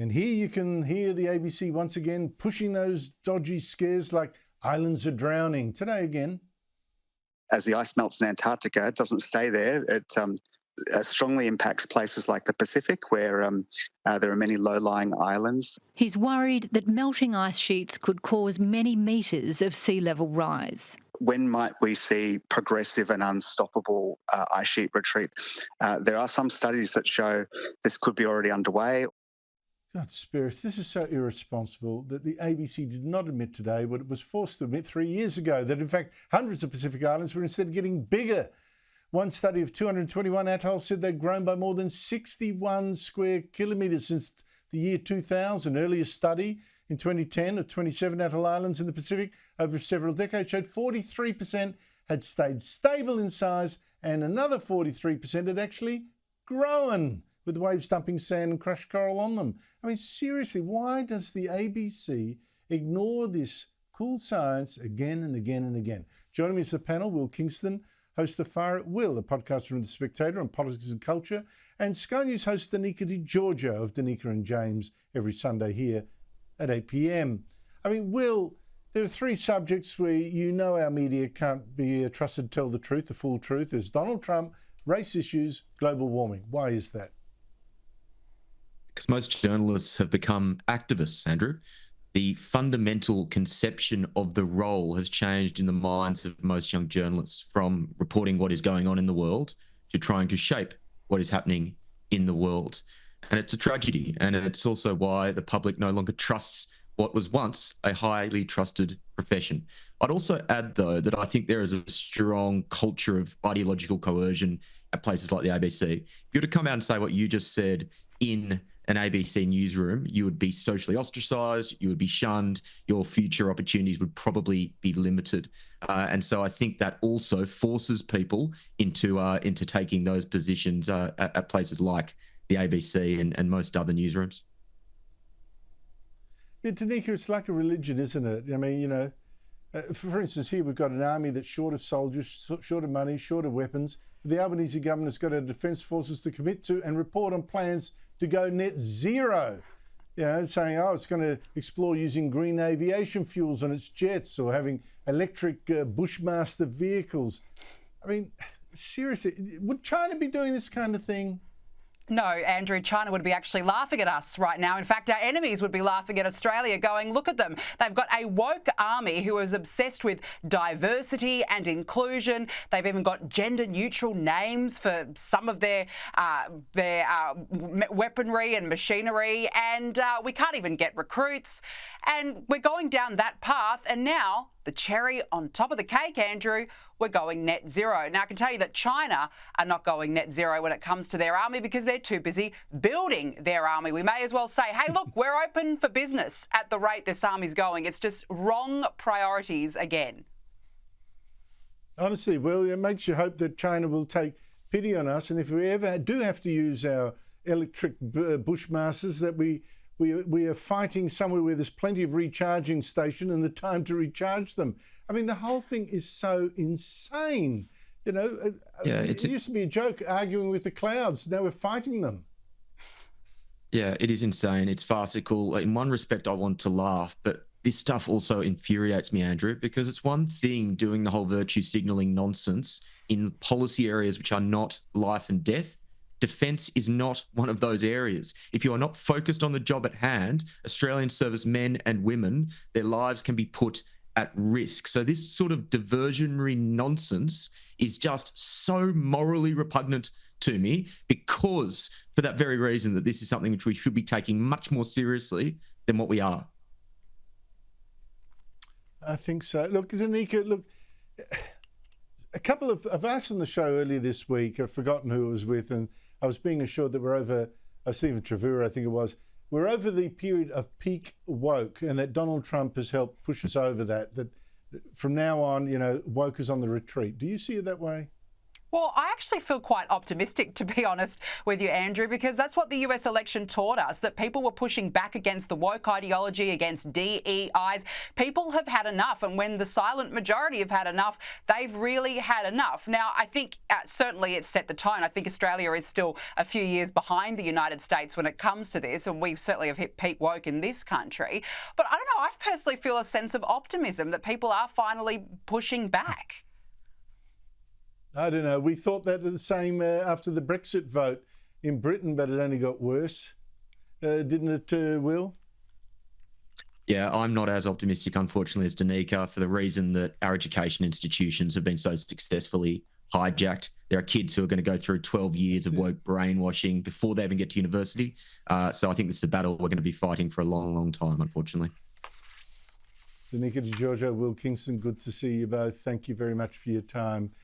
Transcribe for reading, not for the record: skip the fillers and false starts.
And here you can hear the ABC once again pushing those dodgy scares like islands are drowning. Today again. As the ice melts in Antarctica, it doesn't stay there. It strongly impacts places like the Pacific, where there are many low-lying islands. He's worried that melting ice sheets could cause many metres of sea level rise. When might we see progressive and unstoppable ice sheet retreat? There are some studies that show this could be already underway. God, spirits, this is so irresponsible that the ABC did not admit today what it was forced to admit 3 years ago, that in fact hundreds of Pacific islands were instead getting bigger. One study of 221 atolls said they'd grown by more than 61 square kilometres since the year 2000. Earlier study in 2010 of 27 atoll islands in the Pacific over several decades showed 43% had stayed stable in size and another 43% had actually grown, with waves dumping sand and crushed coral on them. I mean, seriously, why does the ABC ignore this cool science again and again and again? Joining me is the panel, Will Kingston, host of Fire at Will, a podcast from The Spectator on politics and culture, and Sky News host Danica DiGiorgio of Danica and James every Sunday here at 8 p.m. I mean, Will, there are three subjects where you know our media can't be trusted to tell the truth, the full truth. There's Donald Trump, race issues, global warming. Why is that? Because most journalists have become activists, Andrew. The fundamental conception of the role has changed in the minds of most young journalists, from reporting what is going on in the world to trying to shape what is happening in the world. And it's a tragedy. And it's also why the public no longer trusts what was once a highly trusted profession. I'd also add, though, that I think there is a strong culture of ideological coercion at places like the ABC. If you were to come out and say what you just said in an ABC newsroom, you would be socially ostracised, you would be shunned, your future opportunities would probably be limited. And so I think that also forces people into taking those positions at places like the ABC and most other newsrooms. Yeah, Danica, it's like a religion, isn't it? I mean, you know, for instance, here we've got an army that's short of soldiers, short of money, short of weapons. The Albanese government's got our defence forces to commit to and report on plans to go net zero. You know, saying, oh, it's going to explore using green aviation fuels on its jets or having electric Bushmaster vehicles. I mean, seriously, would China be doing this kind of thing? No, Andrew, China would be actually laughing at us right now. In fact, our enemies would be laughing at Australia, going, look at them. They've got a woke army who is obsessed with diversity and inclusion. They've even got gender-neutral names for some of their weaponry and machinery, and we can't even get recruits. And we're going down that path, and now the cherry on top of the cake, Andrew, we're going net zero. Now, I can tell you that China are not going net zero when it comes to their army because they're too busy building their army. We may as well say, hey, look, we're open for business at the rate this army's going. It's just wrong priorities again. Honestly, Will, it makes you hope that China will take pity on us. And if we ever do have to use our electric Bushmasters, that we are fighting somewhere where there's plenty of recharging station and the time to recharge them. I mean, the whole thing is so insane. You know, it used to be a joke arguing with the clouds. Now we're fighting them. Yeah, it is insane. It's farcical. In one respect, I want to laugh, but this stuff also infuriates me, Andrew, because it's one thing doing the whole virtue signalling nonsense in policy areas which are not life and death. Defence is not one of those areas. If you are not focused on the job at hand, Australian servicemen and women, their lives can be put at risk. So this sort of diversionary nonsense is just so morally repugnant to me, because for that very reason, that this is something which we should be taking much more seriously than what we are. I think so. Look, Danica, look, a couple of us on the show earlier this week, I've forgotten who it was with, and I was being assured that we're over, Stephen Trevura, I think it was, we're over the period of peak woke, and that Donald Trump has helped push us over that from now on, you know, woke is on the retreat. Do you see it that way? Well, I actually feel quite optimistic, to be honest with you, Andrew, because that's what the US election taught us, that people were pushing back against the woke ideology, against DEIs. People have had enough. And when the silent majority have had enough, they've really had enough. Now, I think certainly it's set the tone. I think Australia is still a few years behind the United States when it comes to this, and we certainly have hit peak woke in this country. But I don't know, I personally feel a sense of optimism that people are finally pushing back. I don't know. We thought that the same after the Brexit vote in Britain, but it only got worse, didn't it, Will? Yeah, I'm not as optimistic, unfortunately, as Danica, for the reason that our education institutions have been so successfully hijacked. There are kids who are going to go through 12 years of woke brainwashing before they even get to university. So I think this is a battle we're going to be fighting for a long, long time, unfortunately. Danica Di Giorgio, Will Kingston, good to see you both. Thank you very much for your time.